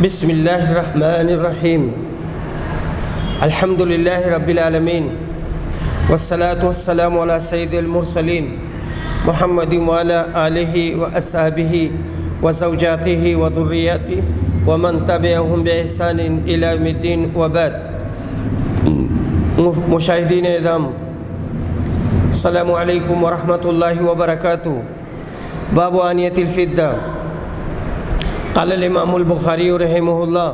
بسم اللہ الرحمن الرحیم الحمد للہ رب العالمین والصلاة والسلام علی سید المرسلین محمد وعلی آلہ واصحابہ وزوجاتہ وذریاتہ ومن تبعہم بإحسان الی یوم الدین وبعد۔ مشاہدین اعظام، السلام علیکم ورحمۃ اللہ وبرکاتہ۔ باب آنیۃ الفدہ۔ قال الامام البخاری رحمہ اللہ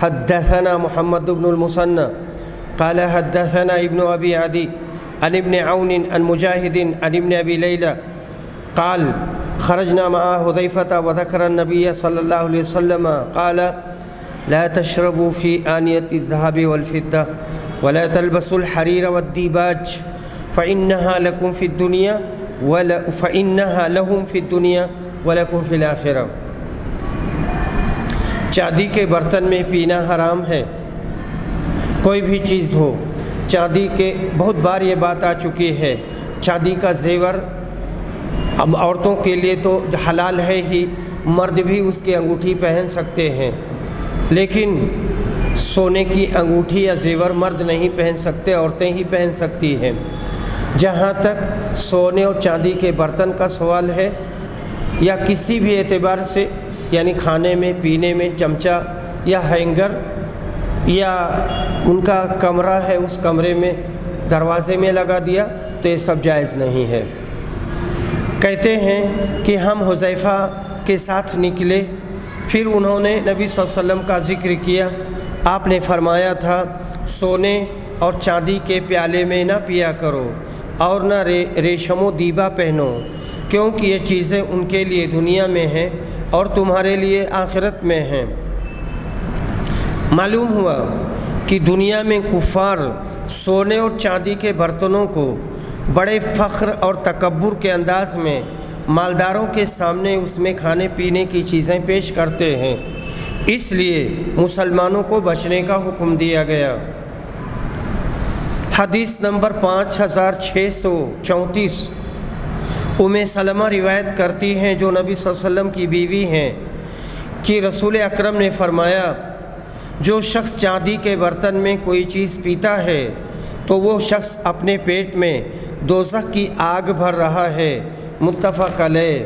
حدثنا محمد بن المثنى قال حدثنا ابن ابی عدی عن ابن عون عن مجاہد عن ابن ابی لیلى قال خرجنا مع حذیفة وذكر النبي صلی اللہ علیہ وسلم قال لا تشربوا في آنية الذهب والفضة ولا تلبسوا الحرير والديباج فإنها لكم في الدنيا فإنها لهم في الدنيا ولكم في الآخرة۔ چاندی کے برتن میں پینا حرام ہے، کوئی بھی چیز ہو چاندی کے، بہت بار یہ بات آ چکی ہے، چاندی کا زیور عورتوں کے لیے تو حلال ہے ہی، مرد بھی اس کی انگوٹھی پہن سکتے ہیں، لیکن سونے کی انگوٹھی یا زیور مرد نہیں پہن سکتے، عورتیں ہی پہن سکتی ہیں۔ جہاں تک سونے اور چاندی کے برتن کا سوال ہے، یا کسی بھی اعتبار سے، یعنی کھانے میں، پینے میں چمچہ یا ہینگر، یا ان کا کمرہ ہے اس کمرے میں دروازے میں لگا دیا، تو یہ سب جائز نہیں ہے۔ کہتے ہیں کہ ہم حذیفہ کے ساتھ نکلے، پھر انہوں نے نبی صلی اللہ علیہ وسلم کا ذکر کیا۔ آپ نے فرمایا تھا سونے اور چاندی کے پیالے میں نہ پیا کرو اور نہ ریشم و دیبا پہنو، کیونکہ یہ چیزیں ان کے لیے دنیا میں ہیں اور تمہارے لیے آخرت میں ہیں۔ معلوم ہوا کہ دنیا میں کفار سونے اور چاندی کے برتنوں کو بڑے فخر اور تکبر کے انداز میں مالداروں کے سامنے اس میں کھانے پینے کی چیزیں پیش کرتے ہیں، اس لیے مسلمانوں کو بچنے کا حکم دیا گیا۔ حدیث نمبر 5634۔ ام سلمہ روایت کرتی ہیں، جو نبی صلی اللہ علیہ وسلم کی بیوی ہیں، کہ رسول اکرم نے فرمایا جو شخص چاندی کے برتن میں کوئی چیز پیتا ہے تو وہ شخص اپنے پیٹ میں دوزخ کی آگ بھر رہا ہے، متفق علیہ۔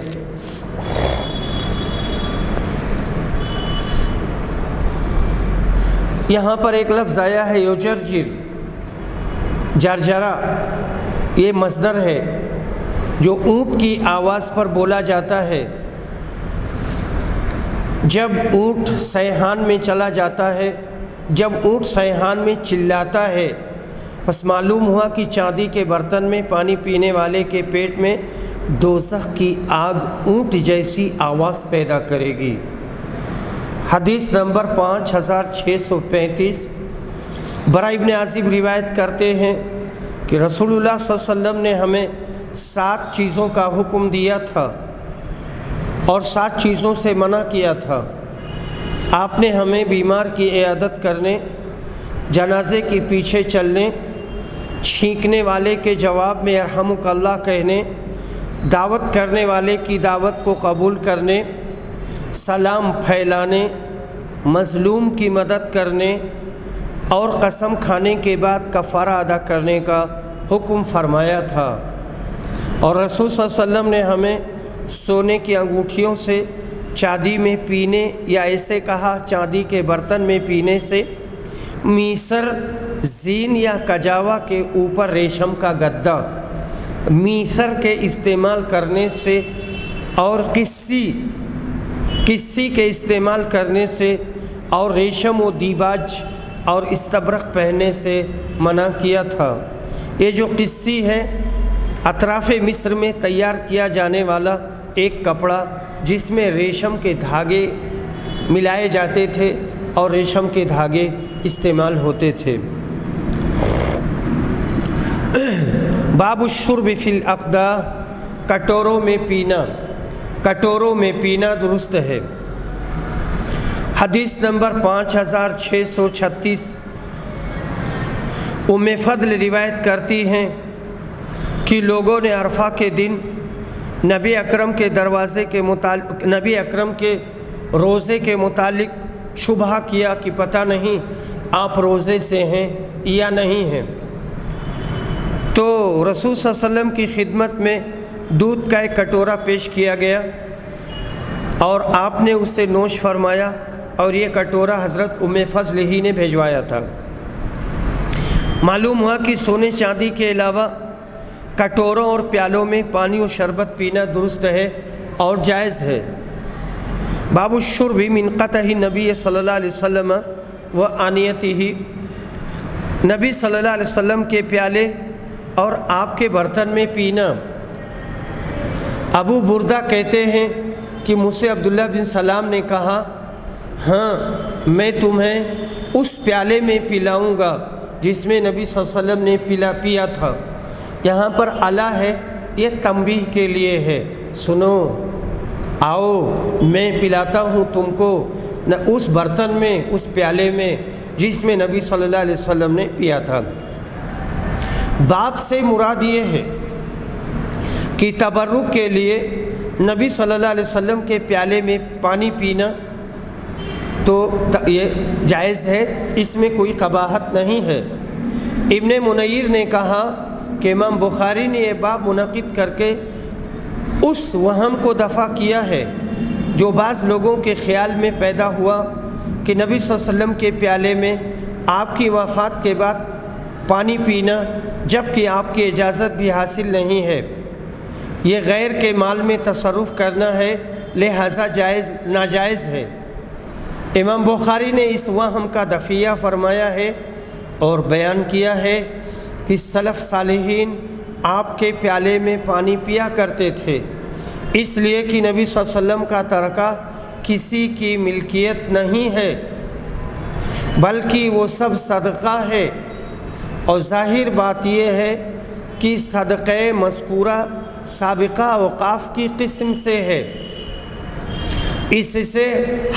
یہاں پر ایک لفظ آیا ہے یوجرجر، جرجرا، یہ مصدر ہے جو اونٹ کی آواز پر بولا جاتا ہے۔ جب اونٹ سیحان میں چلا جاتا ہے، جب اونٹ سیحان میں چلاتا ہے، پس معلوم ہوا کہ چاندی کے برتن میں پانی پینے والے کے پیٹ میں دوزخ کی آگ اونٹ جیسی آواز پیدا کرے گی۔ حدیث نمبر 5635۔ برا ابن عازب روایت کرتے ہیں کہ رسول اللہ صلی اللہ علیہ وسلم نے ہمیں 7 چیزوں کا حکم دیا تھا اور 7 چیزوں سے منع کیا تھا۔ آپ نے ہمیں بیمار کی عیادت کرنے، جنازے کے پیچھے چلنے، چھینکنے والے کے جواب میں یرحمک اللہ کہنے، دعوت کرنے والے کی دعوت کو قبول کرنے، سلام پھیلانے، مظلوم کی مدد کرنے اور قسم کھانے کے بعد کفارہ ادا کرنے کا حکم فرمایا تھا۔ اور رسول صلی اللہ علیہ وسلم نے ہمیں سونے کی انگوٹھیوں سے چاندی میں پینے، یا ایسے کہا چاندی کے برتن میں پینے سے، میسر، زین یا کجاوا کے اوپر ریشم کا گدا، میسر کے استعمال کرنے سے اور کسی کے استعمال کرنے سے، اور ریشم و دیباج اور استبرق پہننے سے منع کیا تھا۔ یہ جو قصی ہے، اطراف مصر میں تیار کیا جانے والا ایک کپڑا جس میں ریشم کے دھاگے ملائے جاتے تھے اور ریشم کے دھاگے استعمال ہوتے تھے۔ باب الشرب فی الاقداح، کٹوروں میں پینا، کٹوروں میں پینا درست ہے۔ حدیث نمبر 5636۔ ام فضل روایت کرتی ہیں کہ لوگوں نے عرفہ کے دن نبی اکرم کے دروازے کے متعلق، نبی اکرم کے روزے کے متعلق شبہ کیا کہ پتہ نہیں آپ روزے سے ہیں یا نہیں ہیں۔ تو رسول صلی اللہ علیہ وسلم کی خدمت میں دودھ کا ایک کٹورا پیش کیا گیا اور آپ نے اسے نوش فرمایا، اور یہ کٹورا حضرت ام فضل ہی نے بھیجوایا تھا۔ معلوم ہوا کہ سونے چاندی کے علاوہ کٹوروں اور پیالوں میں پانی اور شربت پینا درست ہے اور جائز ہے۔ باب الشرب من قطع نبی صلی اللہ علیہ وسلم و آنیتہ، نبی صلی اللہ علیہ وسلم کے پیالے اور آپ کے برتن میں پینا۔ ابو بردہ کہتے ہیں کہ مجھ سے عبداللہ بن سلام نے کہا، ہاں میں تمہیں اس پیالے میں پلاؤں گا جس میں نبی صلی اللہ علیہ وسلم نے پیا تھا۔ یہاں پر الا ہے، یہ تنبیہ کے لیے ہے، سنو آؤ میں پلاتا ہوں تم کو نہ اس برتن میں، اس پیالے میں جس میں نبی صلی اللہ علیہ وسلم نے پیا تھا۔ باب سے مراد یہ ہے کہ تبرک کے لیے نبی صلی اللہ علیہ وسلم کے پیالے میں پانی پینا تو یہ جائز ہے، اس میں کوئی قباحت نہیں ہے۔ ابن منیر نے کہا کہ امام بخاری نے یہ باب منعقد کر کے اس وہم کو دفع کیا ہے جو بعض لوگوں کے خیال میں پیدا ہوا کہ نبی صلی اللہ علیہ وسلم کے پیالے میں آپ کی وفات کے بعد پانی پینا جبکہ آپ کی اجازت بھی حاصل نہیں ہے، یہ غیر کے مال میں تصرف کرنا ہے، لہذا ناجائز ہے۔ امام بخاری نے اس وہم کا دفعہ فرمایا ہے اور بیان کیا ہے کہ سلف صالحین آپ کے پیالے میں پانی پیا کرتے تھے، اس لیے کہ نبی صلی اللہ علیہ وسلم کا ترکہ کسی کی ملکیت نہیں ہے بلکہ وہ سب صدقہ ہے، اور ظاہر بات یہ ہے کہ صدقہ مذکورہ سابقہ اوقاف کی قسم سے ہے، اس سے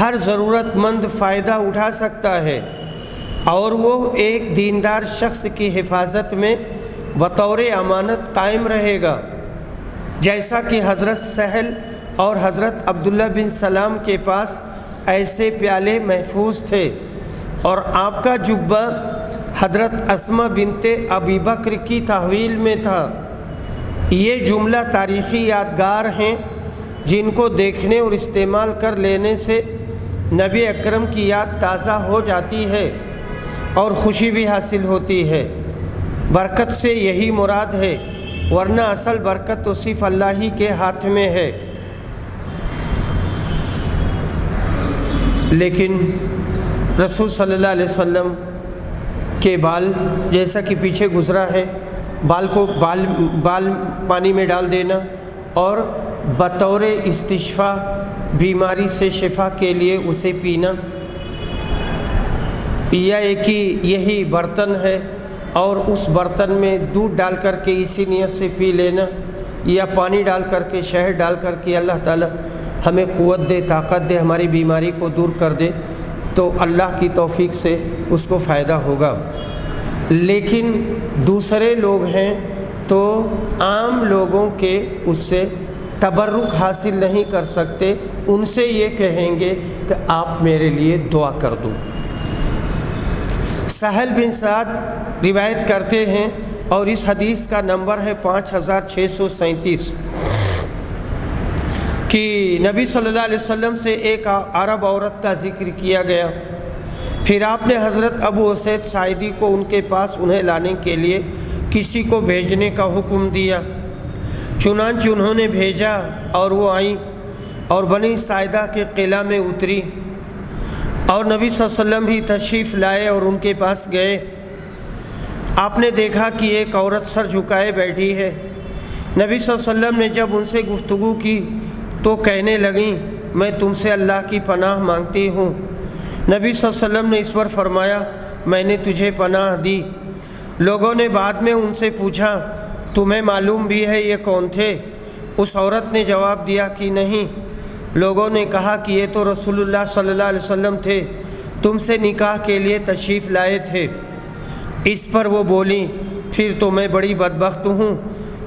ہر ضرورت مند فائدہ اٹھا سکتا ہے اور وہ ایک دیندار شخص کی حفاظت میں بطور امانت قائم رہے گا، جیسا کہ حضرت سہل اور حضرت عبداللہ بن سلام کے پاس ایسے پیالے محفوظ تھے، اور آپ کا جبہ حضرت اسماء بنت ابی بکر کی تحویل میں تھا۔ یہ جملہ تاریخی یادگار ہیں جن کو دیکھنے اور استعمال کر لینے سے نبی اکرم کی یاد تازہ ہو جاتی ہے اور خوشی بھی حاصل ہوتی ہے۔ برکت سے یہی مراد ہے، ورنہ اصل برکت تو صرف اللہ ہی کے ہاتھ میں ہے۔ لیکن رسول صلی اللہ علیہ وسلم کے بال جیسا کہ پیچھے گزرا ہے، بال پانی میں ڈال دینا اور بطور استشفاء بیماری سے شفا کے لیے اسے پینا، یا ایک ہی یہی برتن ہے اور اس برتن میں دودھ ڈال کر کے اسی نیت سے پی لینا، یا پانی ڈال کر کے شہد ڈال کر کے اللہ تعالی ہمیں قوت دے، طاقت دے، ہماری بیماری کو دور کر دے، تو اللہ کی توفیق سے اس کو فائدہ ہوگا۔ لیکن دوسرے لوگ ہیں تو عام لوگوں کے اس سے تبرک حاصل نہیں کر سکتے، ان سے یہ کہیں گے کہ آپ میرے لیے دعا کر دو۔ سہل بن سعد روایت کرتے ہیں اور اس حدیث کا نمبر ہے 5637 کہ نبی صلی اللہ علیہ وسلم سے ایک عرب عورت کا ذکر کیا گیا، پھر آپ نے حضرت ابو اسید ساعدی کو ان کے پاس انہیں لانے کے لیے کسی کو بھیجنے کا حکم دیا، چنانچہ انہوں نے بھیجا اور وہ آئیں اور بنی ساعدہ کے قلعہ میں اتری، اور نبی صلی اللہ علیہ وسلم بھی تشریف لائے اور ان کے پاس گئے۔ آپ نے دیکھا کہ ایک عورت سر جھکائے بیٹھی ہے۔ نبی صلی اللہ علیہ وسلم نے جب ان سے گفتگو کی تو کہنے لگیں، میں تم سے اللہ کی پناہ مانگتی ہوں۔ نبی صلی اللہ علیہ وسلم نے اس پر فرمایا، میں نے تجھے پناہ دی۔ لوگوں نے بعد میں ان سے پوچھا، تمہیں معلوم بھی ہے یہ کون تھے؟ اس عورت نے جواب دیا کہ نہیں۔ لوگوں نے کہا کہ یہ تو رسول اللہ صلی اللہ علیہ وسلم تھے، تم سے نکاح کے لیے تشریف لائے تھے۔ اس پر وہ بولیں، پھر تو میں بڑی بدبخت ہوں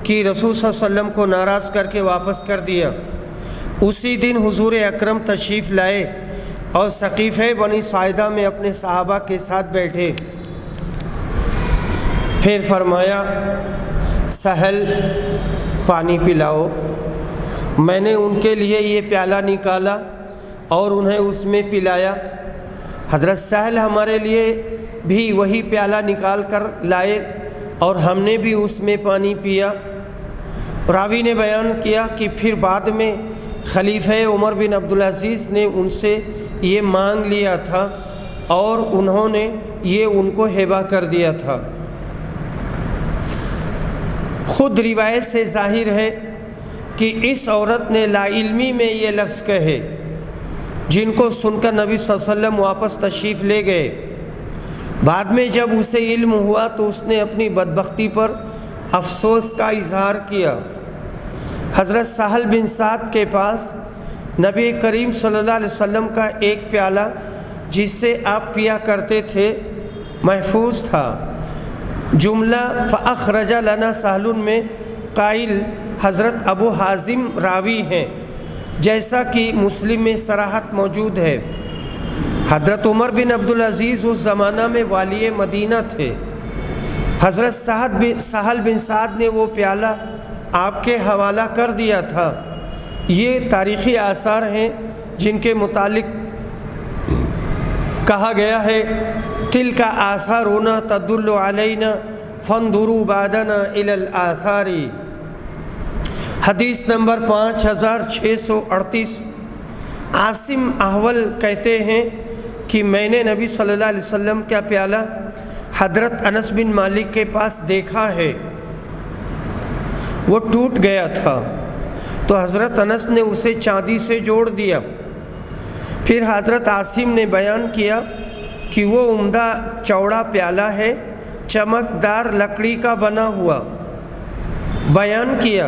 کہ رسول صلی اللہ علیہ وسلم کو ناراض کر کے واپس کر دیا۔ اسی دن حضور اکرم تشریف لائے اور ثقیفہ بنی ساعدہ میں اپنے صحابہ کے ساتھ بیٹھے۔ پھر فرمایا سہل پانی پلاؤ۔ میں نے ان کے لیے یہ پیالہ نکالا اور انہیں اس میں پلایا۔ حضرت سہل ہمارے لیے بھی وہی پیالہ نکال کر لائے اور ہم نے بھی اس میں پانی پیا۔ راوی نے بیان کیا کہ پھر بعد میں خلیفہ عمر بن عبدالعزیز نے ان سے یہ مانگ لیا تھا اور انہوں نے یہ ان کو ہبہ کر دیا تھا۔ خود روایت سے ظاہر ہے کہ اس عورت نے لا علمی میں یہ لفظ کہے، جن کو سن کر نبی صلی اللہ علیہ وسلم واپس تشریف لے گئے۔ بعد میں جب اسے علم ہوا تو اس نے اپنی بدبختی پر افسوس کا اظہار کیا۔ حضرت سہل بن سعد کے پاس نبی کریم صلی اللہ علیہ وسلم کا ایک پیالہ جس سے آپ پیا کرتے تھے محفوظ تھا۔ جملہ فَأَخْرَجَ لَنَا سَهْلٌ میں قائل حضرت ابو حازم راوی ہیں، جیسا کہ مسلم میں صراحت موجود ہے۔ حضرت عمر بن عبدالعزیز اس زمانہ میں والی مدینہ تھے۔ حضرت سہل بن سعد نے وہ پیالہ آپ کے حوالہ کر دیا تھا۔ یہ تاریخی آثار ہیں جن کے متعلق کہا گیا ہے تِلْكَ آثَارُنَا تَدُلُّ عَلَيْنَا فَانْظُرُوا بَعْدَنَا إِلَى الْآثَارِ۔ حدیث نمبر 5638۔ عاصم احول کہتے ہیں کہ میں نے نبی صلی اللہ علیہ وسلم کا پیالہ حضرت انس بن مالک کے پاس دیکھا ہے، وہ ٹوٹ گیا تھا تو حضرت انس نے اسے چاندی سے جوڑ دیا۔ پھر حضرت عاصم نے بیان کیا کہ وہ عمدہ چوڑا پیالہ ہے، چمکدار لکڑی کا بنا ہوا۔ بیان کیا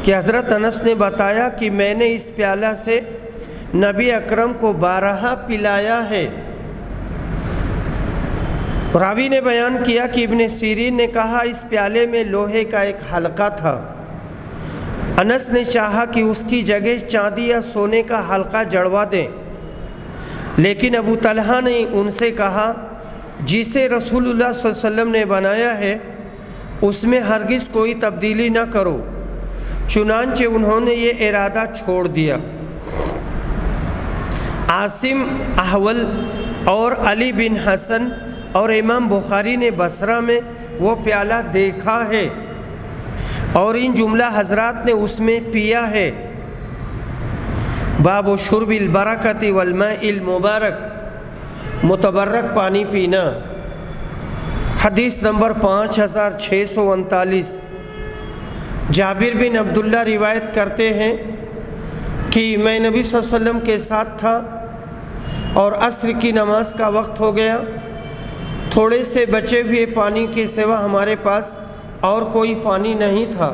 کہ حضرت انس نے بتایا کہ میں نے اس پیالہ سے نبی اکرم کو 12 پلایا ہے۔ راوی نے بیان کیا کہ ابن سیرین نے کہا اس پیالے میں لوہے کا ایک حلقہ تھا۔ انس نے چاہا کہ اس کی جگہ چاندی یا سونے کا حلقہ جڑوا دیں، لیکن ابو طلحہ نے ان سے کہا جسے رسول اللہ صلی اللہ علیہ وسلم نے بنایا ہے اس میں ہرگز کوئی تبدیلی نہ کرو، چنانچہ انہوں نے یہ ارادہ چھوڑ دیا۔ عاصم احول اور علی بن حسن اور امام بخاری نے بصرہ میں وہ پیالہ دیکھا ہے اور ان جملہ حضرات نے اس میں پیا ہے۔ باب شرب البرکۃ والماء المبارک، متبرک پانی پینا۔ حدیث نمبر 5639۔ جابر بن عبداللہ روایت کرتے ہیں کہ میں نبی صلی اللہ علیہ وسلم کے ساتھ تھا اور عصر کی نماز کا وقت ہو گیا۔ تھوڑے سے بچے ہوئے پانی کے سوا ہمارے پاس اور کوئی پانی نہیں تھا۔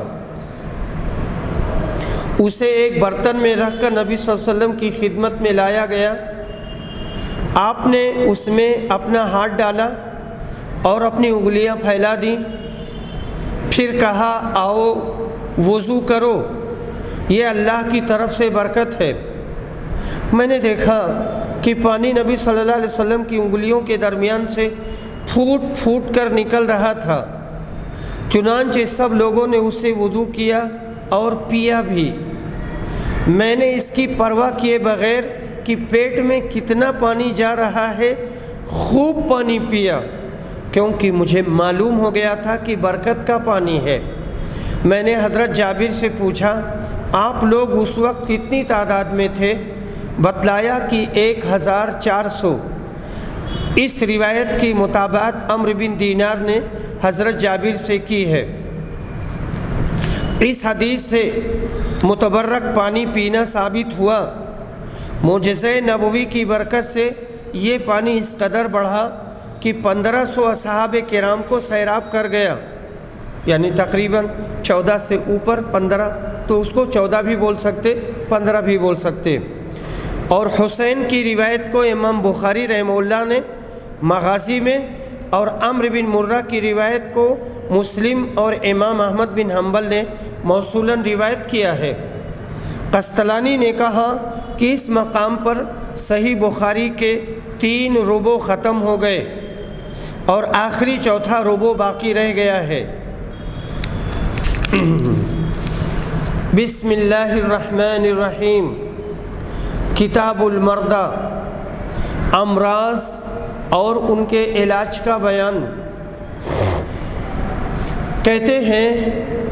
اسے ایک برتن میں رکھ کر نبی صلی اللہ علیہ وسلم کی خدمت میں لایا گیا۔ آپ نے اس میں اپنا ہاتھ ڈالا اور اپنی انگلیاں پھیلا دیں، پھر کہا آؤ وضو کرو، یہ اللہ کی طرف سے برکت ہے۔ میں نے دیکھا کہ پانی نبی صلی اللہ علیہ وسلم کی انگلیوں کے درمیان سے پھوٹ پھوٹ کر نکل رہا تھا، چنانچہ سب لوگوں نے اسے وضو کیا اور پیا بھی۔ میں نے اس کی پرواہ کیے بغیر کہ پیٹ میں کتنا پانی جا رہا ہے خوب پانی پیا، کیونکہ مجھے معلوم ہو گیا تھا کہ برکت کا پانی ہے۔ میں نے حضرت جابر سے پوچھا آپ لوگ اس وقت کتنی تعداد میں تھے؟ بتلایا کہ 1400۔ اس روایت کی مطابقت عمرو بن دینار نے حضرت جابر سے کی ہے۔ اس حدیث سے متبرک پانی پینا ثابت ہوا۔ معجزہ نبوی کی برکت سے یہ پانی اس قدر بڑھا کہ 1500 اصحاب کرام کو سیراب کر گیا، یعنی تقریباً 14 سے اوپر 15، تو اس کو 14 بھی بول سکتے، 15 بھی بول سکتے۔ اور حسین کی روایت کو امام بخاری رحمہ اللہ نے مغازی میں، اور عمرو بن مرہ کی روایت کو مسلم اور امام احمد بن حنبل نے موصولاً روایت کیا ہے۔ قسطلانی نے کہا کہ اس مقام پر صحیح بخاری کے 3 ربع ختم ہو گئے اور آخری چوتھا ربع باقی رہ گیا ہے۔ بسم اللہ الرحمن الرحیم۔ کتاب المرضى، امراض اور ان کے علاج کا بیان۔ کہتے ہیں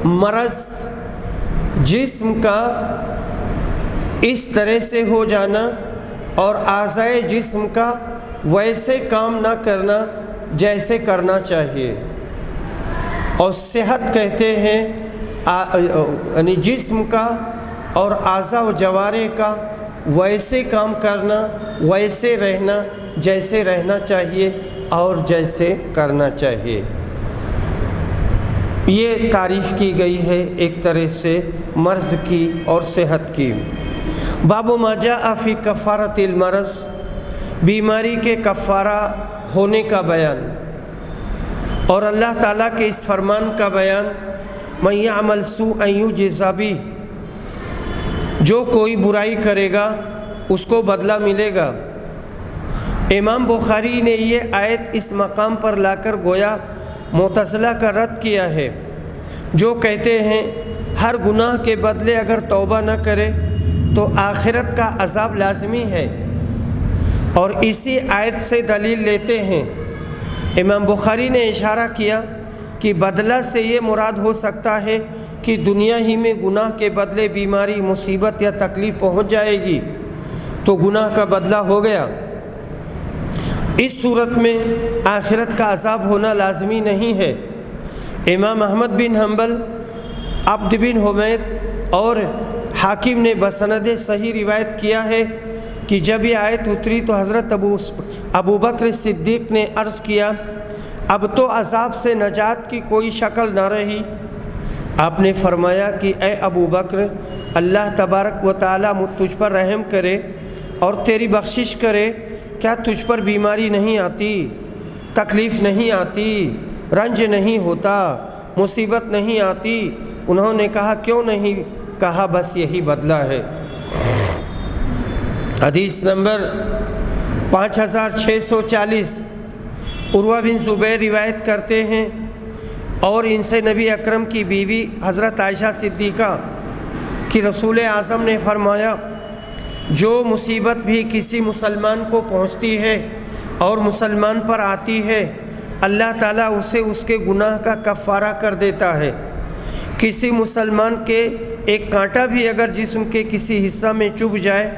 مرض جسم کا اس طرح سے ہو جانا اور اعضائے جسم کا ویسے کام نہ کرنا جیسے کرنا چاہیے، اور صحت کہتے ہیں یعنی جسم کا اور اعضاء و جوارح کا ویسے کام کرنا، ویسے رہنا جیسے رہنا چاہیے اور جیسے کرنا چاہیے۔ یہ تعریف کی گئی ہے ایک طرح سے مرض کی اور صحت کی۔ باب ما جاء فی کفارۃ المرض، بیماری کے کفارہ ہونے کا بیان، اور اللہ تعالیٰ کے اس فرمان کا بیان، من یعمل سوءا یجزا بہ، جو کوئی برائی کرے گا اس کو بدلہ ملے گا۔ امام بخاری نے یہ آیت اس مقام پر لا کر گویا معتزلہ کا رد کیا ہے، جو کہتے ہیں ہر گناہ کے بدلے اگر توبہ نہ کرے تو آخرت کا عذاب لازمی ہے، اور اسی آیت سے دلیل لیتے ہیں۔ امام بخاری نے اشارہ کیا کہ بدلہ سے یہ مراد ہو سکتا ہے کہ دنیا ہی میں گناہ کے بدلے بیماری، مصیبت یا تکلیف پہنچ جائے گی تو گناہ کا بدلہ ہو گیا۔ اس صورت میں آخرت کا عذاب ہونا لازمی نہیں ہے۔ امام احمد بن حنبل، عبد بن حمید اور حاکم نے بسند صحیح روایت کیا ہے کہ جب یہ آیت اتری تو حضرت ابو بکر صدیق نے عرض کیا، اب تو عذاب سے نجات کی کوئی شکل نہ رہی۔ آپ نے فرمایا کہ اے ابو بکر، اللہ تبارک و تعالیٰ تجھ پر رحم کرے اور تیری بخشش کرے، کیا تجھ پر بیماری نہیں آتی، تکلیف نہیں آتی، رنج نہیں ہوتا، مصیبت نہیں آتی؟ انہوں نے کہا کیوں نہیں؟ کہا بس یہی بدلہ ہے۔ حدیث نمبر 5640، عروہ بن زبیر روایت کرتے ہیں، اور ان سے نبی اکرم کی بیوی حضرت عائشہ صدیقہ کہ رسول اعظم نے فرمایا، جو مصیبت بھی کسی مسلمان کو پہنچتی ہے اور مسلمان پر آتی ہے، اللہ تعالیٰ اسے اس کے گناہ کا کفارہ کر دیتا ہے۔ کسی مسلمان کے ایک کانٹا بھی اگر جسم کے کسی حصہ میں چبھ جائے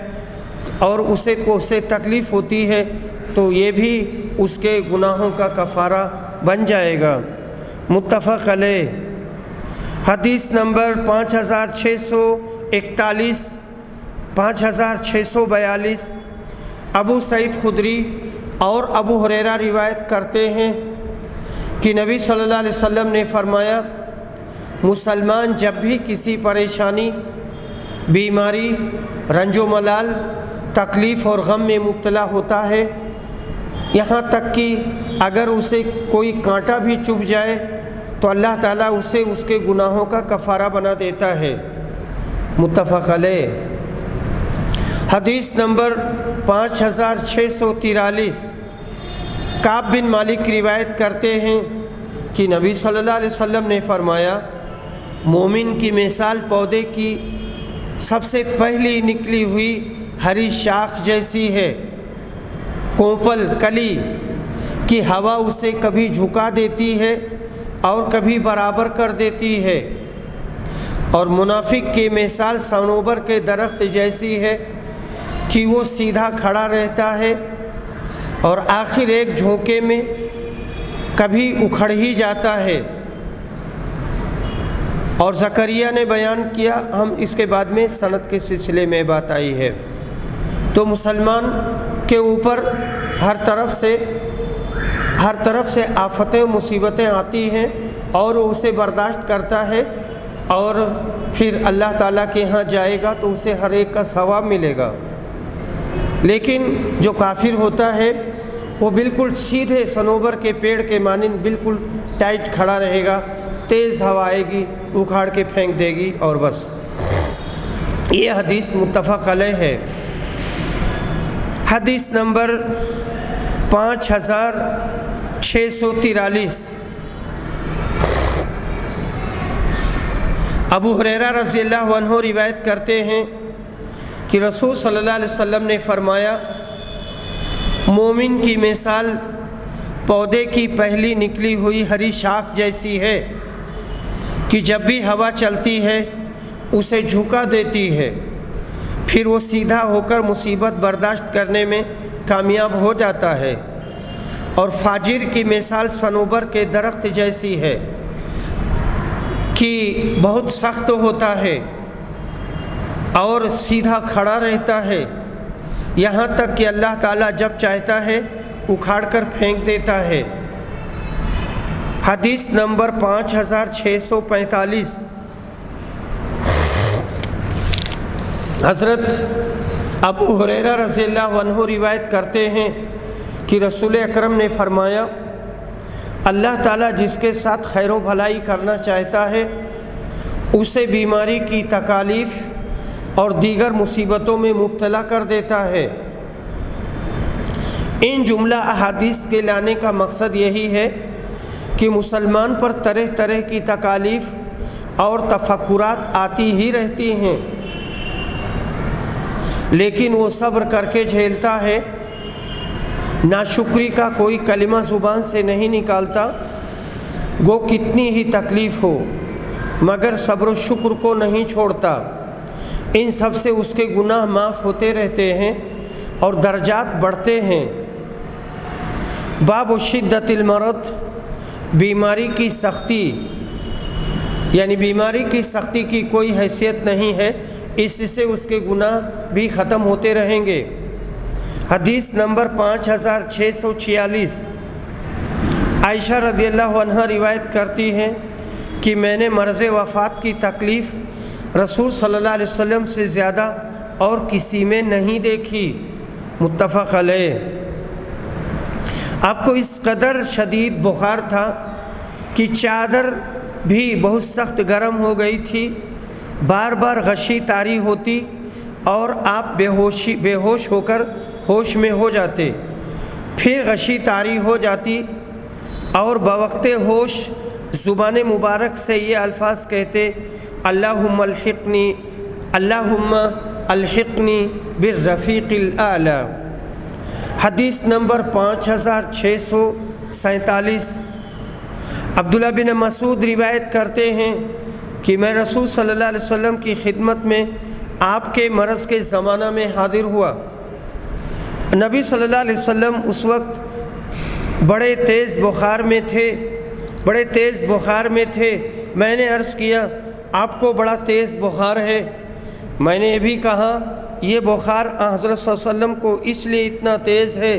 اور اسے تکلیف ہوتی ہے تو یہ بھی اس کے گناہوں کا کفارہ بن جائے گا۔ متفق علیہ۔ حدیث نمبر 5641، 5642، ابو سعید خدری اور ابو ہریرہ روایت کرتے ہیں کہ نبی صلی اللہ علیہ وسلم نے فرمایا، مسلمان جب بھی کسی پریشانی، بیماری، رنج و ملال، تکلیف اور غم میں مبتلا ہوتا ہے، یہاں تک کہ اگر اسے کوئی کانٹا بھی چبھ جائے تو اللہ تعالیٰ اسے اس کے گناہوں کا کفارہ بنا دیتا ہے۔ متفق علیہ۔ حدیث نمبر 5643، کعب بن مالک روایت کرتے ہیں کہ نبی صلی اللہ علیہ وسلم نے فرمایا، مومن کی مثال پودے کی سب سے پہلی نکلی ہوئی ہری شاخ جیسی ہے، کوپل کلی کی ہوا اسے کبھی جھکا دیتی ہے اور کبھی برابر کر دیتی ہے، اور منافق کی مثال صنوبر کے درخت جیسی ہے کہ وہ سیدھا کھڑا رہتا ہے اور آخر ایک جھونکے میں کبھی اکھڑ ہی جاتا ہے۔ اور زکریا نے بیان کیا، ہم اس کے بعد میں سند کے سلسلے میں بات آئی ہے۔ تو مسلمان کے اوپر ہر طرف سے آفتیں و مصیبتیں آتی ہیں اور وہ اسے برداشت کرتا ہے، اور پھر اللہ تعالیٰ کے ہاں جائے گا تو اسے ہر ایک کا ثواب ملے گا۔ لیکن جو کافر ہوتا ہے وہ بالکل سیدھے صنوبر کے پیڑ کے مانند بالکل ٹائٹ کھڑا رہے گا، تیز ہوا آئے گی اکھاڑ کے پھینک دے گی اور بس۔ یہ حدیث متفق علیہ ہے۔ حدیث نمبر 5643، ابو ہریرہ رضی اللہ عنہ روایت کرتے ہیں کہ رسول صلی اللہ علیہ وسلم نے فرمایا، مومن کی مثال پودے کی پہلی نکلی ہوئی ہری شاخ جیسی ہے کہ جب بھی ہوا چلتی ہے اسے جھکا دیتی ہے، پھر وہ سیدھا ہو کر مصیبت برداشت کرنے میں کامیاب ہو جاتا ہے، اور فاجر کی مثال صنوبر کے درخت جیسی ہے کہ بہت سخت ہوتا ہے اور سیدھا کھڑا رہتا ہے، یہاں تک کہ اللہ تعالیٰ جب چاہتا ہے اکھاڑ کر پھینک دیتا ہے۔ حدیث نمبر 5645، حضرت ابو ہریرہ رضی اللہ عنہ روایت کرتے ہیں کہ رسول اکرم نے فرمایا، اللہ تعالیٰ جس کے ساتھ خیر و بھلائی کرنا چاہتا ہے اسے بیماری کی تکالیف اور دیگر مصیبتوں میں مبتلا کر دیتا ہے۔ ان جملہ احادیث کے لانے کا مقصد یہی ہے کہ مسلمان پر طرح طرح کی تکالیف اور تفکرات آتی ہی رہتی ہیں، لیکن وہ صبر کر کے جھیلتا ہے، ناشکری کا کوئی کلمہ زبان سے نہیں نکالتا، گو کتنی ہی تکلیف ہو مگر صبر و شکر کو نہیں چھوڑتا۔ ان سب سے اس کے گناہ معاف ہوتے رہتے ہیں اور درجات بڑھتے ہیں۔ باب شدت المرض، بیماری کی سختی، یعنی بیماری کی سختی کی کوئی حیثیت نہیں ہے، اس سے اس کے گناہ بھی ختم ہوتے رہیں گے۔ حدیث نمبر 5646، عائشہ رضی اللہ عنہ روایت کرتی ہیں کہ میں نے مرض وفات کی تکلیف رسول صلی اللہ علیہ وسلم سے زیادہ اور کسی میں نہیں دیکھی، متفق علیہ۔ آپ کو اس قدر شدید بخار تھا کہ چادر بھی بہت سخت گرم ہو گئی تھی، بار بار غشی طاری ہوتی اور آپ بے ہوش ہو کر ہوش میں ہو جاتے، پھر غشی طاری ہو جاتی اور بوقت ہوش زبان مبارک سے یہ الفاظ کہتے، اللہم الحقنی بالرفیق الاعلی۔ حدیث نمبر 5647، عبداللہ بن مسعود روایت کرتے ہیں کہ میں رسول صلی اللہ علیہ وسلم کی خدمت میں آپ کے مرض کے زمانہ میں حاضر ہوا۔ نبی صلی اللہ علیہ وسلم اس وقت بڑے تیز بخار میں تھے۔ میں نے عرض کیا، آپ کو بڑا تیز بخار ہے؟ میں نے یہ بھی کہا، یہ بخار حضرت صلی اللہ علیہ وسلم کو اس لیے اتنا تیز ہے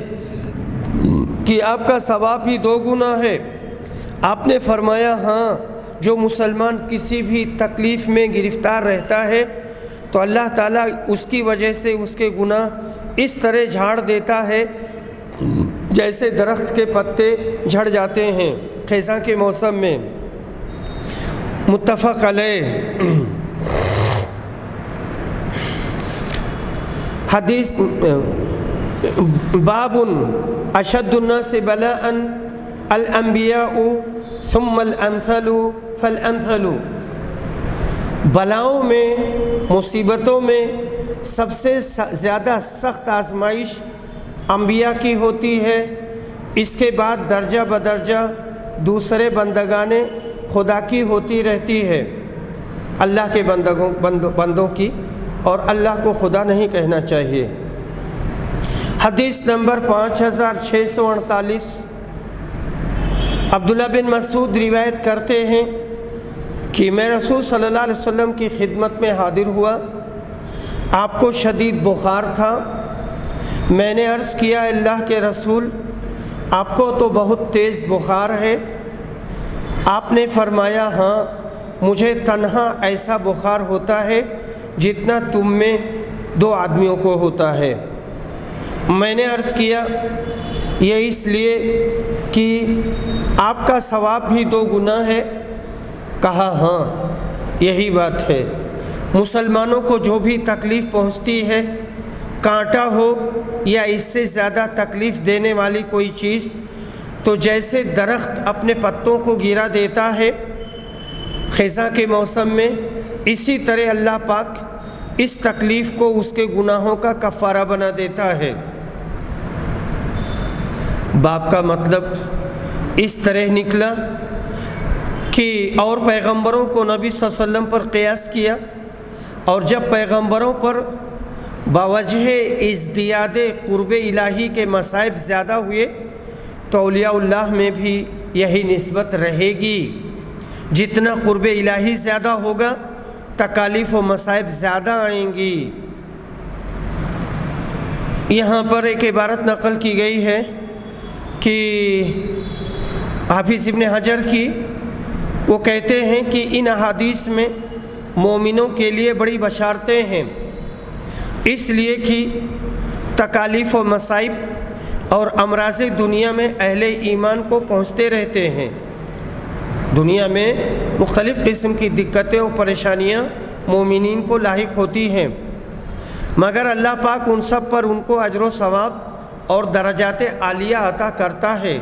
کہ آپ کا ثواب ہی 2 گنا ہے۔ آپ نے فرمایا، ہاں، جو مسلمان کسی بھی تکلیف میں گرفتار رہتا ہے تو اللہ تعالیٰ اس کی وجہ سے اس کے گناہ اس طرح جھاڑ دیتا ہے جیسے درخت کے پتے جھڑ جاتے ہیں خزاں کے موسم میں، متفق علیہ۔ حدیث باب اشد الناس بلاء الانبیاء ثم الامثل فالامثل، بلاؤں میں، مصیبتوں میں سب سے زیادہ سخت آزمائش انبیاء کی ہوتی ہے، اس کے بعد درجہ بدرجہ دوسرے بندگان خدا کی ہوتی رہتی ہے، اللہ کے بندوں کی، اور اللہ کو خدا نہیں کہنا چاہیے۔ حدیث نمبر 5648، عبداللہ بن مسعود روایت کرتے ہیں کہ میں رسول صلی اللہ علیہ وسلم کی خدمت میں حاضر ہوا، آپ کو شدید بخار تھا۔ میں نے عرض کیا، اللہ کے رسول، آپ کو تو بہت تیز بخار ہے۔ آپ نے فرمایا، ہاں، مجھے تنہا ایسا بخار ہوتا ہے جتنا تم میں 2 آدمیوں کو ہوتا ہے۔ میں نے عرض کیا، یہ اس لیے کہ آپ کا ثواب بھی 2 گنا ہے؟ کہا، ہاں، یہی بات ہے۔ مسلمانوں کو جو بھی تکلیف پہنچتی ہے، کانٹا ہو یا اس سے زیادہ تکلیف دینے والی کوئی چیز، تو جیسے درخت اپنے پتوں کو گرا دیتا ہے خزاں کے موسم میں، اسی طرح اللہ پاک اس تکلیف کو اس کے گناہوں کا کفارہ بنا دیتا ہے۔ باب کا مطلب اس طرح نکلا کہ اور پیغمبروں کو نبی صلی اللہ علیہ وسلم پر قیاس کیا، اور جب پیغمبروں پر بوجہ ازدیاد قرب الہی کے مصائب زیادہ ہوئے تو اولیاء اللہ میں بھی یہی نسبت رہے گی۔ جتنا قرب الہی زیادہ ہوگا تکالیف و مصائب زیادہ آئیں گی۔ یہاں پر ایک عبارت نقل کی گئی ہے کہ حافظ ابن حجر کی، وہ کہتے ہیں کہ ان احادیث میں مومنوں کے لیے بڑی بشارتیں ہیں، اس لیے کہ تکالیف و مصائب اور امراض دنیا میں اہل ایمان کو پہنچتے رہتے ہیں۔ دنیا میں مختلف قسم کی دقتیں و پریشانیاں مومنین کو لاحق ہوتی ہیں، مگر اللہ پاک ان سب پر ان کو اجر و ثواب اور درجات عالیہ عطا کرتا ہے۔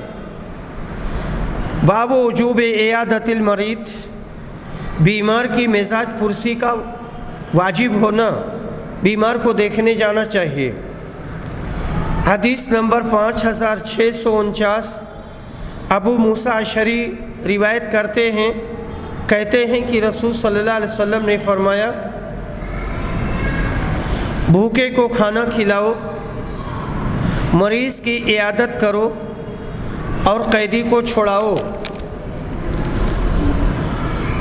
باب وجوب عیادت المریض، بیمار کی مزاج پرسی کا واجب ہونا، بیمار کو دیکھنے جانا چاہیے۔ حدیث نمبر 5649، ابو موسیٰ اشعری روایت کرتے ہیں، کہتے ہیں کہ رسول صلی اللہ علیہ وسلم نے فرمایا، بھوکے کو کھانا کھلاؤ، مریض کی عیادت کرو اور قیدی کو چھڑاؤ۔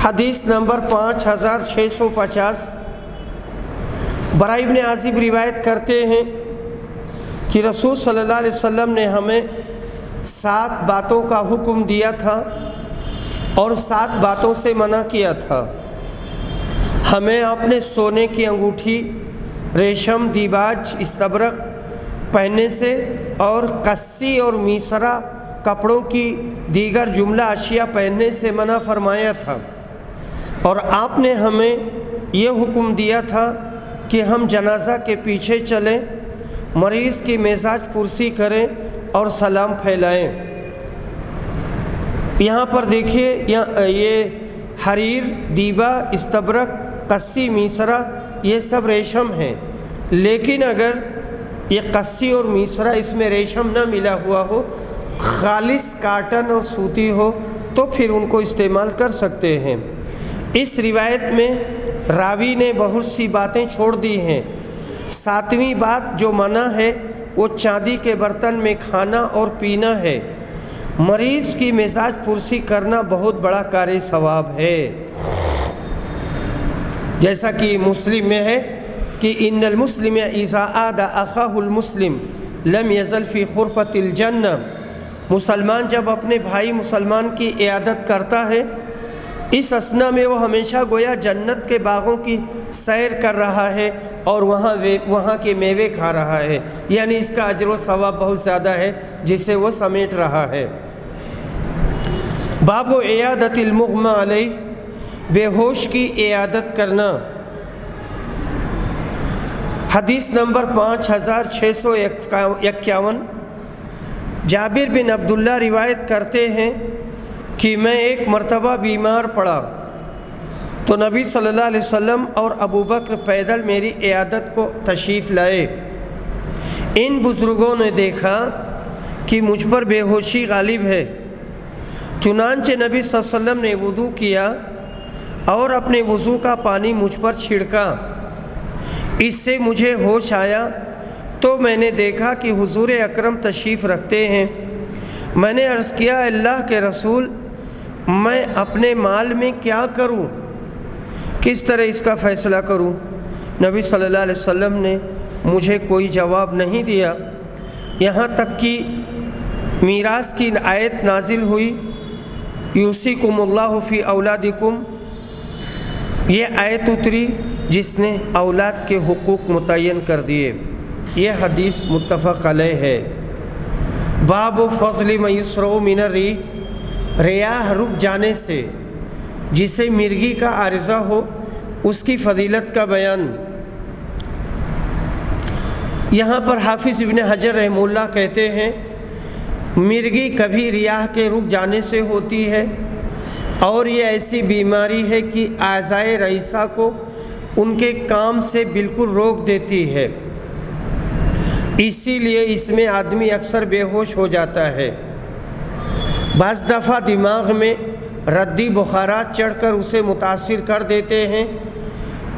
حدیث نمبر 5650، برا ابن عازب روایت کرتے ہیں کہ رسول صلی اللہ علیہ وسلم نے ہمیں 7 باتوں کا حکم دیا تھا اور 7 باتوں سے منع کیا تھا۔ ہمیں اپنے سونے کی انگوٹھی، ریشم، دیباج، استبرق پہننے سے اور قصی اور میسرہ کپڑوں کی دیگر جملہ اشیاء پہننے سے منع فرمایا تھا، اور آپ نے ہمیں یہ حکم دیا تھا کہ ہم جنازہ کے پیچھے چلیں، مریض کی مزاج پرسی کریں اور سلام پھیلائیں۔ یہاں پر دیکھیے، یہ حریر، دیبا، استبرق، قصی، میسرہ یہ سب ریشم ہیں، لیکن اگر یہ قصی اور میسرہ اس میں ریشم نہ ملا ہوا ہو، خالص کاٹن اور سوتی ہو تو پھر ان کو استعمال کر سکتے ہیں۔ اس روایت میں راوی نے بہت سی باتیں چھوڑ دی ہیں۔ 7ویں بات جو منع ہے وہ چاندی کے برتن میں کھانا اور پینا ہے۔ مریض کی مزاج پرسی کرنا بہت بڑا کار ثواب ہے، جیسا کہ مسلم میں ہے کہ ان المسلم اذا عاد اخاہ المسلم لم یزل فی خرفۃ الجنہ، مسلمان جب اپنے بھائی مسلمان کی عیادت کرتا ہے، اس اثنا میں وہ ہمیشہ گویا جنت کے باغوں کی سیر کر رہا ہے اور وہاں کے میوے کھا رہا ہے، یعنی اس کا اجر و ثواب بہت زیادہ ہے جسے وہ سمیٹ رہا ہے۔ باب عیادت المغمى علیہ، بے ہوش کی عیادت کرنا۔ حدیث نمبر 5651، جابر بن عبداللہ روایت کرتے ہیں کہ میں ایک مرتبہ بیمار پڑا تو نبی صلی اللہ علیہ وسلم اور ابو بکر پیدل میری عیادت کو تشریف لائے۔ ان بزرگوں نے دیکھا کہ مجھ پر بے ہوشی غالب ہے، چنانچہ نبی صلی اللہ علیہ وسلم نے وضو کیا اور اپنے وضو کا پانی مجھ پر چھڑکا۔ اس سے مجھے ہوش آیا تو میں نے دیکھا کہ حضور اکرم تشریف رکھتے ہیں۔ میں نے عرض کیا، اللہ کے رسول، میں اپنے مال میں کیا کروں، کس طرح اس کا فیصلہ کروں؟ نبی صلی اللہ علیہ وسلم نے مجھے کوئی جواب نہیں دیا، یہاں تک کہ میراث کی آیت نازل ہوئی، یوصیکم اللہ فی اولادکم، یہ آیت اتری جس نے اولاد کے حقوق متعین کر دیے۔ یہ حدیث متفق علیہ ہے۔ باب فضل ما یسرع من الریح، ریاح رک جانے سے، جسے مرگی کا عارضہ ہو اس کی فضیلت کا بیان۔ یہاں پر حافظ ابن حجر رحمہ اللہ کہتے ہیں مرگی کبھی ریاح کے رک جانے سے ہوتی ہے، اور یہ ایسی بیماری ہے کہ اعضائے رئیسہ کو ان کے کام سے بالکل روک دیتی ہے، اسی لیے اس میں آدمی اکثر بے ہوش ہو جاتا ہے۔ بعض دفعہ دماغ میں ردی بخارات چڑھ کر اسے متاثر کر دیتے ہیں۔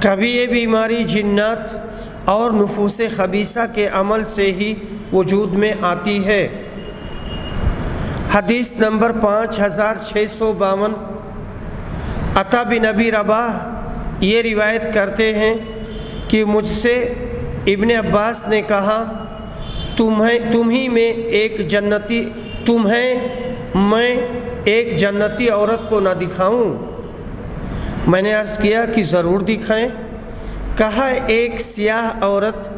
کبھی یہ بیماری جنات اور نفوس خبیثہ کے عمل سے ہی وجود میں آتی ہے۔ حدیث نمبر 5652، عطا بن ابی رباح یہ روایت کرتے ہیں کہ مجھ سے ابن عباس نے کہا تمہیں میں ایک جنتی عورت کو نہ دکھاؤں؟ میں نے عرض کیا کہ ضرور دکھائیں۔ کہا ایک سیاہ عورت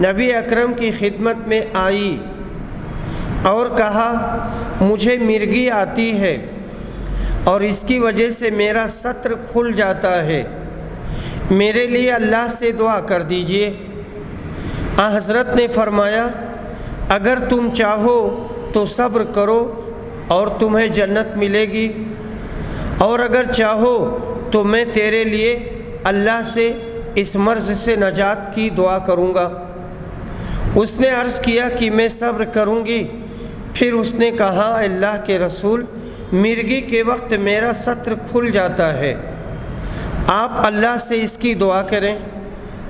نبی اکرم کی خدمت میں آئی اور کہا مجھے مرگی آتی ہے اور اس کی وجہ سے میرا ستر کھل جاتا ہے، میرے لیے اللہ سے دعا کر دیجئے۔ حضرت نے فرمایا اگر تم چاہو تو صبر کرو اور تمہیں جنت ملے گی، اور اگر چاہو تو میں تیرے لیے اللہ سے اس مرض سے نجات کی دعا کروں گا۔ اس نے عرض کیا کہ میں صبر کروں گی۔ پھر اس نے کہا اللہ کے رسول، مرگی کے وقت میرا ستر کھل جاتا ہے، آپ اللہ سے اس کی دعا کریں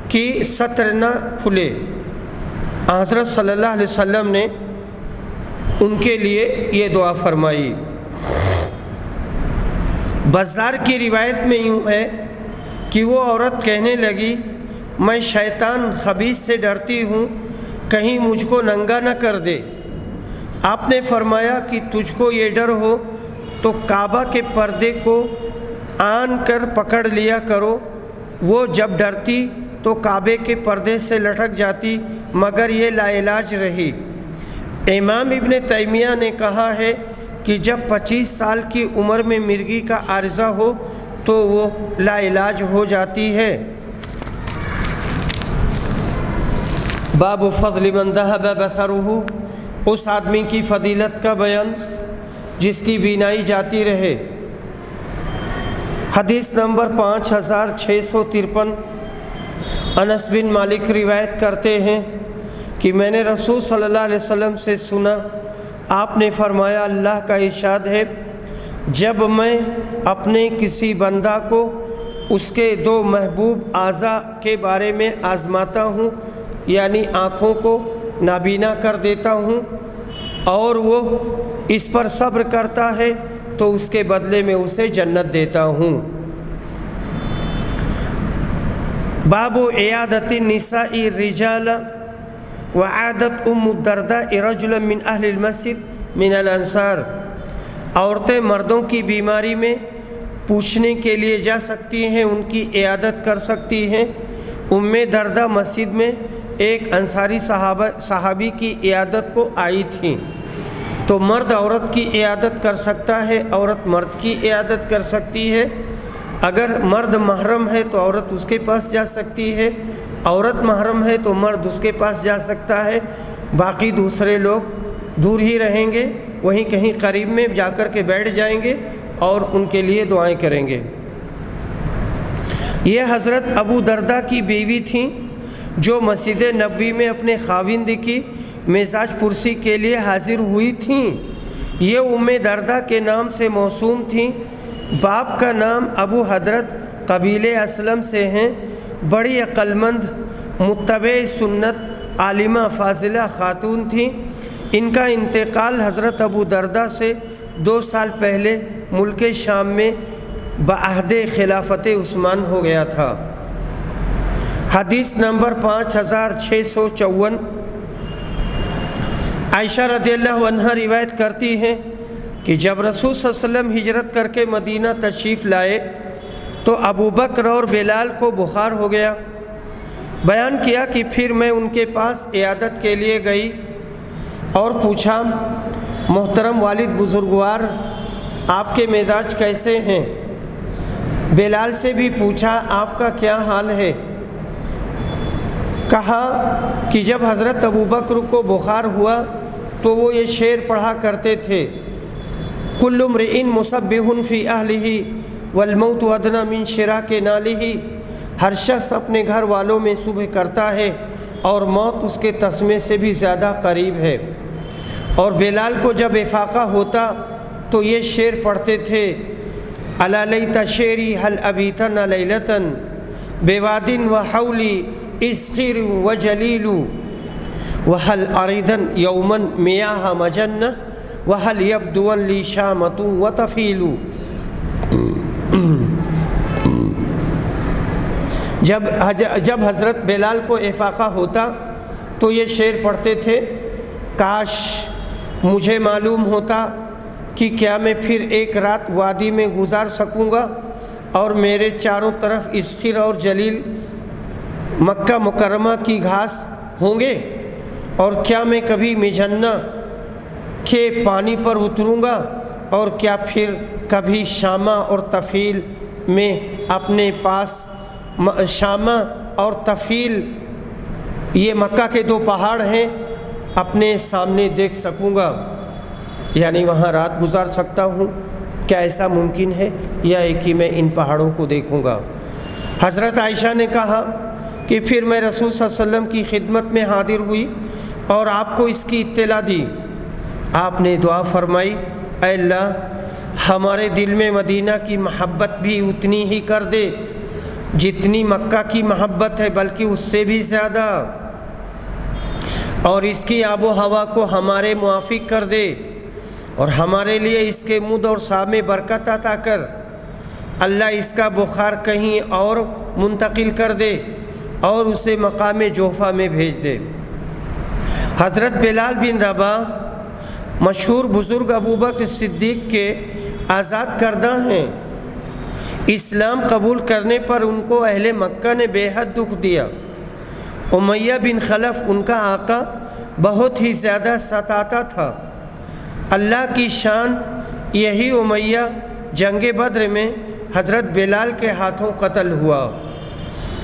کہ ستر نہ کھلے۔ حضرت صلی اللہ علیہ وسلم نے ان کے لیے یہ دعا فرمائی۔ بزار کی روایت میں یوں ہے کہ وہ عورت کہنے لگی میں شیطان خبیث سے ڈرتی ہوں، کہیں مجھ کو ننگا نہ کر دے۔ آپ نے فرمایا کہ تجھ کو یہ ڈر ہو تو کعبہ کے پردے کو آن کر پکڑ لیا کرو۔ وہ جب ڈرتی تو کعبے کے پردے سے لٹک جاتی، مگر یہ لا علاج رہی۔ امام ابن تیمیہ نے کہا ہے کہ جب 25 سال کی عمر میں مرگی کا عارضہ ہو تو وہ لا علاج ہو جاتی ہے۔ باب فضل من ذهب بصره، اس آدمی کی فضیلت کا بیان جس کی بینائی جاتی رہے۔ حدیث نمبر 5653، انس بن مالک روایت کرتے ہیں کہ میں نے رسول صلی اللہ علیہ وسلم سے سنا، آپ نے فرمایا اللہ کا ارشاد ہے جب میں اپنے کسی بندہ کو اس کے 2 محبوب اعضاء کے بارے میں آزماتا ہوں، یعنی آنکھوں کو نابینا کر دیتا ہوں، اور وہ اس پر صبر کرتا ہے تو اس کے بدلے میں اسے جنت دیتا ہوں۔ باب عیادت النساء الرجال، وعادت ام الدرداء رجلا من اہل المسجد من الانصار، عورتیں مردوں کی بیماری میں پوچھنے کے لیے جا سکتی ہیں، ان کی عیادت کر سکتی ہیں۔ ام درداء مسجد میں ایک انصاری صحابی کی عیادت کو آئی تھیں، تو مرد عورت کی عیادت کر سکتا ہے، عورت مرد کی عیادت کر سکتی ہے۔ اگر مرد محرم ہے تو عورت اس کے پاس جا سکتی ہے، عورت محرم ہے تو مرد اس کے پاس جا سکتا ہے، باقی دوسرے لوگ دور ہی رہیں گے، وہیں کہیں قریب میں جا کر کے بیٹھ جائیں گے اور ان کے لیے دعائیں کریں گے۔ یہ حضرت ابو درداء کی بیوی تھیں جو مسجد نبوی میں اپنے خاوند کی مزاج پرسی کے لیے حاضر ہوئی تھیں۔ یہ ام درداء کے نام سے موسوم تھیں۔ باپ کا نام ابو حضرت، قبیلے اسلم سے ہیں، بڑی عقل مند، متبع سنت، عالمہ فاضلہ خاتون تھیں۔ ان کا انتقال حضرت ابو درداء سے 2 سال پہلے ملک شام میں بعہد خلافت عثمان ہو گیا تھا۔ حدیث نمبر 5654، عائشہ رضی اللہ عنہا روایت کرتی ہیں کہ جب رسول صلی اللہ علیہ وسلم ہجرت کر کے مدینہ تشریف لائے تو ابو بکر اور بلال کو بخار ہو گیا۔ بیان کیا کہ پھر میں ان کے پاس عیادت کے لیے گئی اور پوچھا محترم والد بزرگوار آپ کے مزاج کیسے ہیں؟ بلال سے بھی پوچھا آپ کا کیا حال ہے؟ کہا کہ جب حضرت ابوبکر کو بخار ہوا تو وہ یہ شعر پڑھا کرتے تھے، کل امرئ مصبح فی اہلہ والموت ادنی من شراک نالہ، ہر شخص اپنے گھر والوں میں صبح کرتا ہے اور موت اس کے تسمے سے بھی زیادہ قریب ہے۔ اور بلال کو جب افاقہ ہوتا تو یہ شعر پڑھتے تھے، الا لیت شعری هل ابیتن لیلۃ بواد وحولی اسخر وجلیل وهل اریدن یوما میاہ مجنہ وهل یبدون لی شامۃ وطفیل۔ جب حضرت بلال کو افاقہ ہوتا تو یہ شعر پڑھتے تھے، کاش مجھے معلوم ہوتا کہ کیا میں پھر ایک رات وادی میں گزار سکوں گا اور میرے چاروں طرف اسخر اور جلیل مکہ مکرمہ کی گھاس ہوں گے، اور کیا میں کبھی مجنہ کے پانی پر اتروں گا، اور کیا پھر کبھی شامہ اور طفیل میں اپنے پاس شامہ اور طفیل یہ مکہ کے دو پہاڑ ہیں اپنے سامنے دیکھ سکوں گا، یعنی وہاں رات گزار سکتا ہوں؟ کیا ایسا ممکن ہے یا کہ میں ان پہاڑوں کو دیکھوں گا؟ حضرت عائشہ نے کہا کہ پھر میں رسول صلی اللہ علیہ وسلم کی خدمت میں حاضر ہوئی اور آپ کو اس کی اطلاع دی۔ آپ نے دعا فرمائی، اے اللہ ہمارے دل میں مدینہ کی محبت بھی اتنی ہی کر دے جتنی مکہ کی محبت ہے، بلکہ اس سے بھی زیادہ، اور اس کی آب و ہوا کو ہمارے موافق کر دے، اور ہمارے لیے اس کے مد اور سا میں برکت عطا کر۔ اللہ اس کا بخار کہیں اور منتقل کر دے اور اسے مقام جوفہ میں بھیج دے۔ حضرت بلال بن رباح مشہور بزرگ ابوبکر صدیق کے آزاد کردہ ہیں۔ اسلام قبول کرنے پر ان کو اہل مکہ نے بے حد دکھ دیا۔ امیہ بن خلف ان کا آقا بہت ہی زیادہ ستاتا تھا۔ اللہ کی شان، یہی امیہ جنگ بدر میں حضرت بلال کے ہاتھوں قتل ہوا۔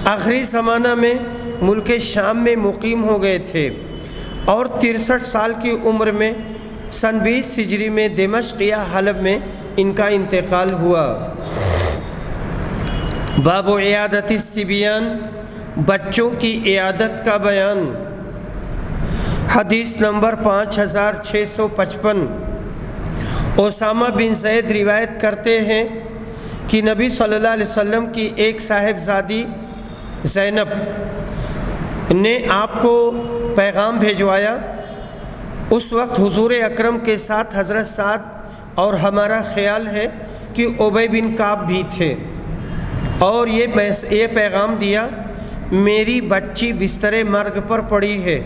آخری زمانہ میں ملک شام میں مقیم ہو گئے تھے اور 63 سال کی عمر میں سن 20 ہجری میں دمشق یا حلب میں ان کا انتقال ہوا۔ باب عیادت الصبیان، بچوں کی عیادت کا بیان۔ حدیث نمبر 5655۔ اسامہ بن زید روایت کرتے ہیں کہ نبی صلی اللہ علیہ وسلم کی ایک صاحبزادی زینب نے آپ کو پیغام بھیجوایا۔ اس وقت حضور اکرم کے ساتھ حضرت سعد اور ہمارا خیال ہے کہ ابی بن کعب بھی تھے، اور یہ پیغام دیا، میری بچی بستر مرگ پر پڑی ہے،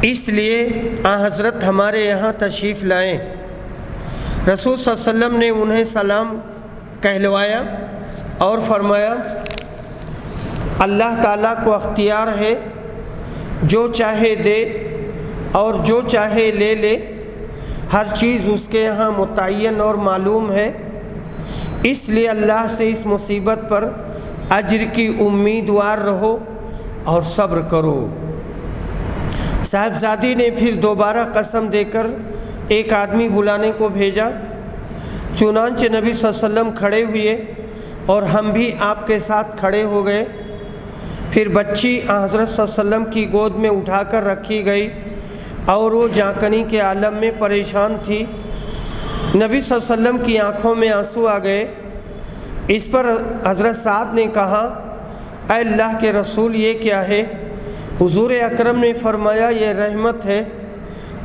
اس لیے حضرت ہمارے یہاں تشریف لائیں۔ رسول صلی اللہ علیہ وسلم نے انہیں سلام کہلوایا اور فرمایا، اللہ تعالیٰ کو اختیار ہے، جو چاہے دے اور جو چاہے لے لے، ہر چیز اس کے یہاں متعین اور معلوم ہے، اس لیے اللہ سے اس مصیبت پر اجر کی امیدوار رہو اور صبر کرو۔ صاحبزادی نے پھر دوبارہ قسم دے کر ایک آدمی بلانے کو بھیجا۔ چنانچہ نبی صلی اللہ علیہ وسلم کھڑے ہوئے اور ہم بھی آپ کے ساتھ کھڑے ہو گئے۔ پھر بچی حضرت صلی اللہ علیہ وسلم کی گود میں اٹھا کر رکھی گئی اور وہ جانکنی کے عالم میں پریشان تھی۔ نبی صلی اللہ علیہ وسلم کی آنکھوں میں آنسو آ گئے۔ اس پر حضرت سعد نے کہا، اے اللہ کے رسول یہ کیا ہے؟ حضور اکرم نے فرمایا، یہ رحمت ہے،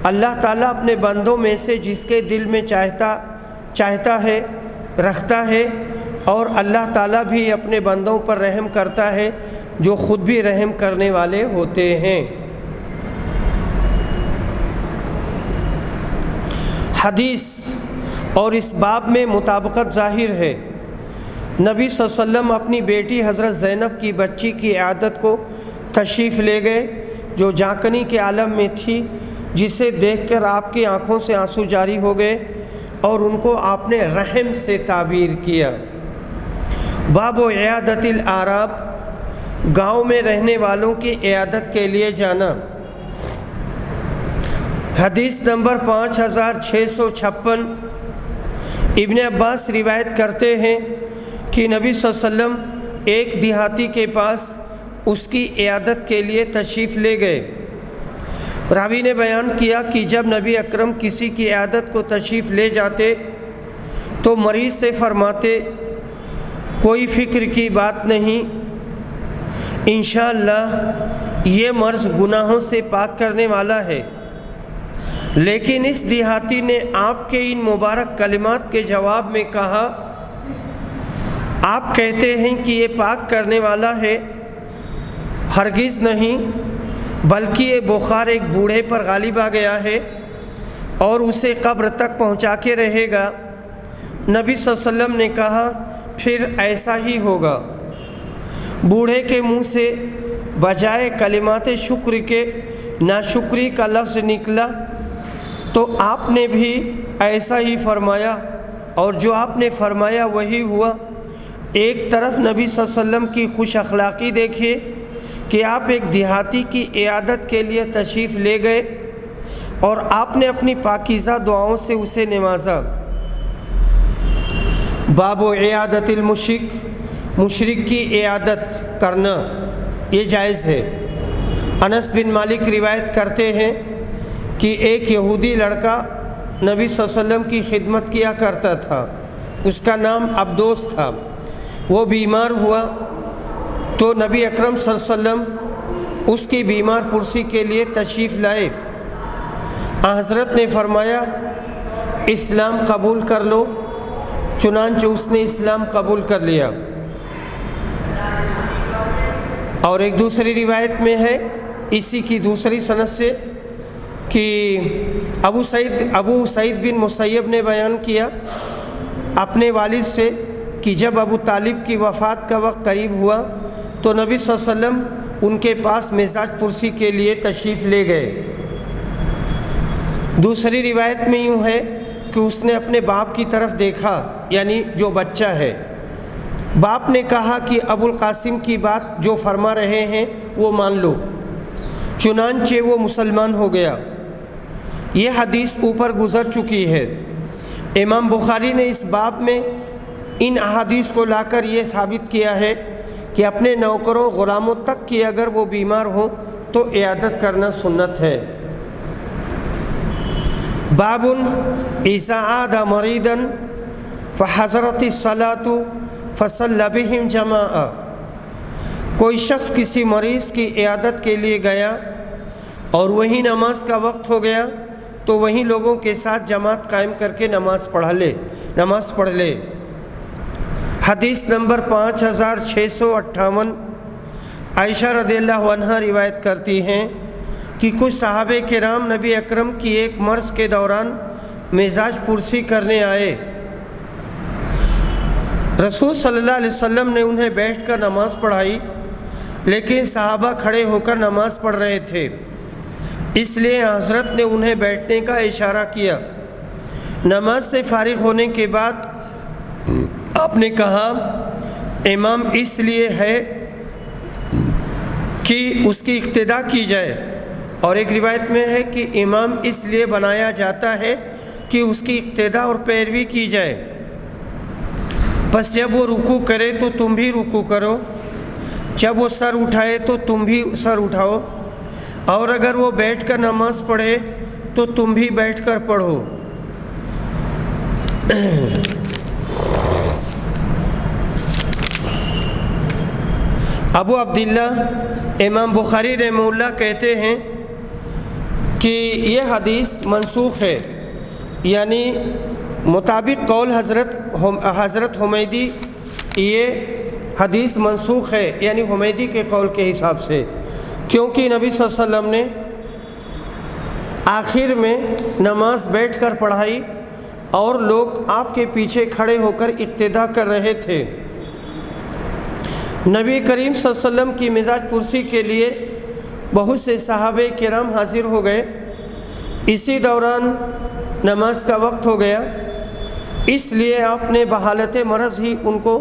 اللہ تعالیٰ اپنے بندوں میں سے جس کے دل میں چاہتا ہے رکھتا ہے، اور اللہ تعالیٰ بھی اپنے بندوں پر رحم کرتا ہے جو خود بھی رحم کرنے والے ہوتے ہیں۔ حدیث اور اس باب میں مطابقت ظاہر ہے۔ نبی صلی اللہ علیہ وسلم اپنی بیٹی حضرت زینب کی بچی کی عیادت کو تشریف لے گئے جو جانکنی کے عالم میں تھی، جسے دیکھ کر آپ کی آنکھوں سے آنسو جاری ہو گئے اور ان کو آپ نے رحم سے تعبیر کیا۔ باب و عیادت العراب، گاؤں میں رہنے والوں کی عیادت کے لیے جانا۔ حدیث نمبر 5656، ابن عباس روایت کرتے ہیں کہ نبی صلی اللہ علیہ وسلم ایک دیہاتی کے پاس اس کی عیادت کے لیے تشریف لے گئے۔ راوی نے بیان کیا کہ جب نبی اکرم کسی کی عیادت کو تشریف لے جاتے تو مریض سے فرماتے، کوئی فکر کی بات نہیں، انشاءاللہ یہ مرض گناہوں سے پاک کرنے والا ہے۔ لیکن اس دیہاتی نے آپ کے ان مبارک کلمات کے جواب میں کہا، آپ کہتے ہیں کہ یہ پاک کرنے والا ہے؟ ہرگز نہیں، بلکہ یہ بخار ایک بوڑھے پر غالب آ گیا ہے اور اسے قبر تک پہنچا کے رہے گا۔ نبی صلی اللہ علیہ وسلم نے کہا، پھر ایسا ہی ہوگا۔ بوڑھے کے منہ سے بجائے کلمات شکر کے ناشکری کا لفظ نکلا، تو آپ نے بھی ایسا ہی فرمایا، اور جو آپ نے فرمایا وہی ہوا۔ ایک طرف نبی صلی اللہ علیہ وسلم کی خوش اخلاقی دیکھیے کہ آپ ایک دیہاتی کی عیادت کے لیے تشریف لے گئے اور آپ نے اپنی پاکیزہ دعاؤں سے اسے نوازا۔ باب و عیادت المشرک، مشرک کی عیادت کرنا یہ جائز ہے۔ انس بن مالک روایت کرتے ہیں کہ ایک یہودی لڑکا نبی صلی اللہ علیہ وسلم کی خدمت کیا کرتا تھا، اس کا نام عبدوس تھا۔ وہ بیمار ہوا تو نبی اکرم صلی اللہ علیہ وسلم اس کی بیمار پرسی کے لیے تشریف لائے۔ حضرت نے فرمایا، اسلام قبول کر لو، چنانچہ اس نے اسلام قبول کر لیا۔ اور ایک دوسری روایت میں ہے اسی کی دوسری سند سے کہ ابو سعید بن مسیب نے بیان کیا اپنے والد سے کہ جب ابو طالب کی وفات کا وقت قریب ہوا تو نبی صلی اللہ علیہ وسلم ان کے پاس مزاج پرسی کے لیے تشریف لے گئے۔ دوسری روایت میں یوں ہے کہ اس نے اپنے باپ کی طرف دیکھا، یعنی جو بچہ ہے۔ باپ نے کہا کہ ابو القاسم کی بات جو فرما رہے ہیں وہ مان لو، چنانچہ وہ مسلمان ہو گیا۔ یہ حدیث اوپر گزر چکی ہے۔ امام بخاری نے اس باب میں ان احادیث کو لا کر یہ ثابت کیا ہے کہ اپنے نوکروں غلاموں تک کی اگر وہ بیمار ہوں تو عیادت کرنا سنت ہے۔ باب اذا عاد مریضا فحضرت الصلاة فصلی بهم جماعہ، کوئی شخص کسی مریض کی عیادت کے لیے گیا اور وہی نماز کا وقت ہو گیا تو وہیں لوگوں کے ساتھ جماعت قائم کر کے نماز پڑھ لے۔ حدیث نمبر 5658، عائشہ رضی اللہ عنہا روایت کرتی ہیں کہ کچھ صحابہ کرام نبی اکرم کی ایک مرض کے دوران مزاج پرسی کرنے آئے۔ رسول صلی اللہ علیہ وسلم نے انہیں بیٹھ کر نماز پڑھائی، لیکن صحابہ کھڑے ہو کر نماز پڑھ رہے تھے، اس لیے حضرت نے انہیں بیٹھنے کا اشارہ کیا۔ نماز سے فارغ ہونے کے بعد آپ نے کہا، امام اس لیے ہے کہ اس کی اقتداء کی جائے، اور ایک روایت میں ہے کہ امام اس لیے بنایا جاتا ہے کہ اس کی اقتداء اور پیروی کی جائے۔ بس جب وہ رکوع کرے تو تم بھی رکوع کرو، جب وہ سر اٹھائے تو تم بھی سر اٹھاؤ، اور اگر وہ بیٹھ کر نماز پڑھے تو تم بھی بیٹھ کر پڑھو۔ ابو عبداللہ امام بخاری رحمہ اللہ کہتے ہیں کہ یہ حدیث منسوخ ہے، یعنی مطابق قول حضرت حمیدی یہ حدیث منسوخ ہے، یعنی حمیدی کے قول کے حساب سے، کیونکہ نبی صلی اللہ علیہ وسلم نے آخر میں نماز بیٹھ کر پڑھائی اور لوگ آپ کے پیچھے کھڑے ہو کر اقتداء کر رہے تھے۔ نبی کریم صلی اللہ علیہ وسلم کی مزاج پرسی کے لیے بہت سے صحابہ کرام حاضر ہو گئے، اسی دوران نماز کا وقت ہو گیا، اس لیے آپ نے بحالت مرض ہی ان کو